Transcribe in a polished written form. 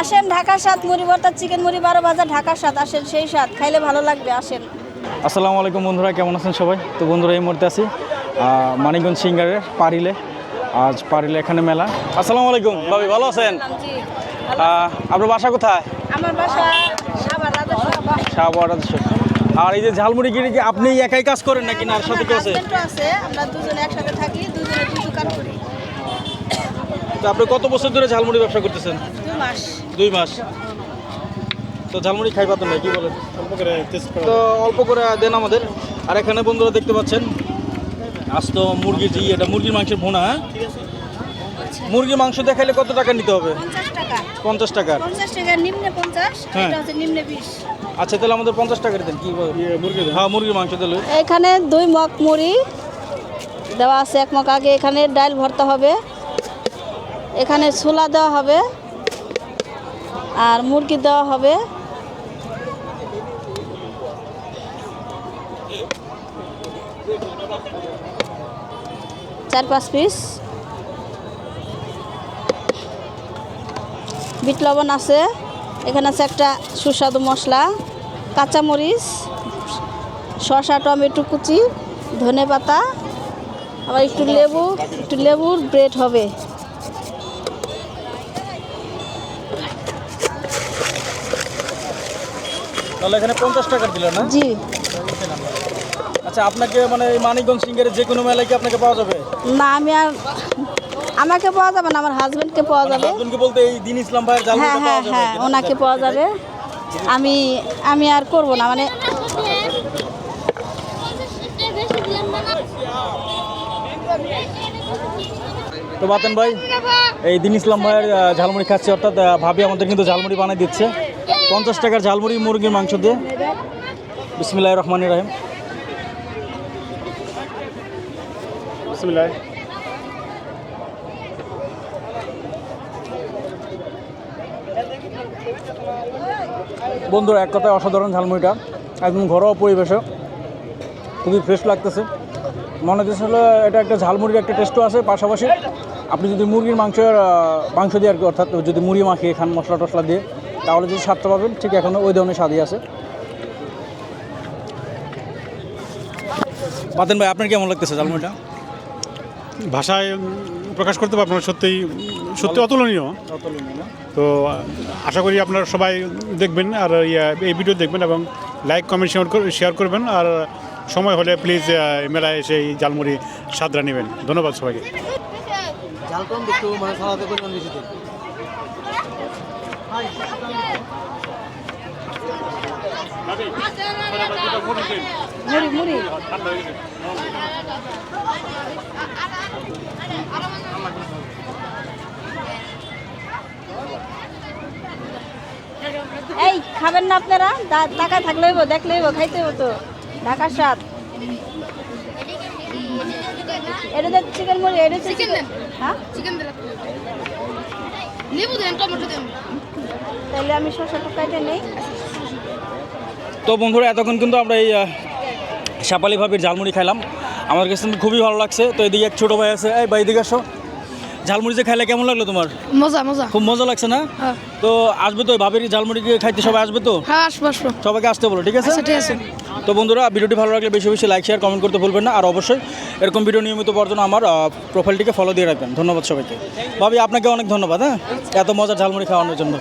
আসেন, ঢাকার স্বাদ মুড়ি ভর্তা, চিকেন মুড়ি 12 ভাজা, ঢাকার স্বাদ। আসেন, সেই স্বাদ খাইলে ভালো লাগবে। আসেন। আসসালামু আলাইকুম বন্ধুরা, কেমন আছেন সবাই? তো বন্ধুরা, এই মুহূর্তে আছি মানিকগঞ্জ সিঙ্গারের পারিলে। আজ পারিলে এখানে মেলা। আসসালামু আলাইকুম ভাবি, ভালো আছেন? জি, আপনার বাসা কোথায়? আমার বাসা সাভার শাহবাগ। আর এই যে ঝালমুড়ি গিরি কি আপনি একাই কাজ করেন নাকি না আর সাথে কেউ আছে? আছে, আমরা দুজনে একসাথে থাকি, দুজনে দুই দোকান করি। তো আপনি কত বছর ধরে ঝালমুড়ি ব্যবসা করতেছেন? 2 মাস। 2 মাস। তো ঝালমুড়ি খাই পাতেন না, কি বলেন? তো অল্প করে দেন আমাদের। আর এখানে বন্ধুরা দেখতে পাচ্ছেন আজ তো মুরগির এটা মুরগির মাংসের ভুনা। হ্যাঁ, মুরগির মাংস দেখাইলে কত টাকা নিতে হবে? 50 টাকা। 50 টাকা। 50 টাকা নিম্নে 50, হ্যাঁ। এটা হচ্ছে নিম্নে 20। আচ্ছা, তাহলে আমাদের 50 টাকা দেন। কি মুরগি? হ্যাঁ, মুরগির মাংস দিলে। এখানে 2 মগ মুড়ি দেওয়া আছে, 1 মগ আগে। এখানে ডাল ভর্তা হবে, এখানে ছোলা দেওয়া হবে, আর মুরগি দেওয়া হবে। চার 5 পিস বিট লবণ আছে। এখানে আছে একটা সুস্বাদু মশলা, কাঁচামরিচ, শসা, টমেটো কুচি, ধনেপাতা, আবার একটু লেবুর ব্রেড হবে। তাহলে এখানে 50 টাকা দিল না? জি। আচ্ছা, আপনাকে মানে এই মানিকগঞ্জ সিঙ্গারের যে কোনো মেলায় কি আপনাকে পাওয়া যাবে? না, আমাকে পাওয়া যাবে না, আমার হাজবেন্ডকে পাওয়া যাবে। হাজবেন্ডকে বলতে এই দিন ইসলাম ভাইয়ের হ্যাঁ ঝালমুড়িটা হ্যাঁ পাওয়া যাবে? হ্যাঁ, ওনাকে পাওয়া যাবে। আমি আর করব না, মানে তো বাতেন ভাই, এই দিন ইসলাম ভাইয়ের ঝালমুড়ি খাচ্ছে, অর্থাৎ ভাবি আমাদের কিন্তু ঝালমুড়ি বানিয়ে দিচ্ছে 50 টাকার ঝালমুড়ি মুরগির মাংস দিয়ে। বিসমিল্লাহির রহমানির রহিম। বিসমিল্লাহ। বন্ধুরা, এক কথায় অসাধারণ ঝালমুড়িটা, একদম ঘরোয়া পরিবেশে, খুবই ফ্রেশ লাগতেছে। মনে হচ্ছে এটা একটা ঝালমুড়ির একটা টেস্টও আছে। পাশাপাশি আপনি যদি মুরগির মাংস দিয়ে আর কি, অর্থাৎ যদি মুড়ি মাখিয়ে খান মশলা টশলা দিয়ে, তাহলে যদি স্বাদটা পাবেন ঠিক এখনও ওই ধরনের স্বাদই আছে। বাতেন ভাই, আপনার কেমন লাগতেছে ঝালমুড়িটা? ভাষায় প্রকাশ করতে পারবো না, সত্যি অতুলনীয়। তো আশা করি আপনারা সবাই দেখবেন আর এই ভিডিও দেখবেন এবং লাইক কমেন্ট শেয়ার করবেন। আর সময় হলে প্লিজ মেলায় এসে এই ঝালমুড়ি স্বাদরা নেবেন। ধন্যবাদ সবাইকে। মুড়ি এই খাবেন না আপনারা? টাকা থাকলে হইব, দেখলে হইব, খাইতে হইব। তো ঢাকার স্বাদ। এটা দেন চিকেন মুড়ি, এটা চিকেন দেন। হ্যাঁ, চিকেন দেন, লেবু দেন, টমেটো দেন। তাহলে আমি শসাটা কেটে নেই। তো বন্ধুরা, এতক্ষণ কিন্তু আমরা এই শাপালি ভাবির ঝালমুড়ি খাইলাম, আমার কাছে কিন্তু খুবই ভালো লাগছে। তো এদিকে এক ছোটো ভাই আছে, এই ভাই এদিকে আসো। ঝালমুড়ি যে খাইলে কেমন লাগলো তোমার? মজা। খুব মজা লাগছে না? তো আসবে তো ভাবির ঝালমুড়ি খাইতে, সবাই আসবে তো? হ্যাঁ, আসবো। সবাইকে আসতে বলো, ঠিক আছে? ঠিক আছে। তো বন্ধুরা, ভিডিওটি ভালো লাগলে বেশি বেশি লাইক শেয়ার কমেন্ট করতে ভুলবেন না। আর অবশ্যই এরকম ভিডিও নিয়মিত পাওয়ার জন্য আমার প্রোফাইলটিকে ফলো দিয়ে রাখবেন। ধন্যবাদ সবাইকে। ভাবি, আপনাকে অনেক ধন্যবাদ। হ্যাঁ, এত মজার ঝালমুড়ি খাওয়ানোর জন্য।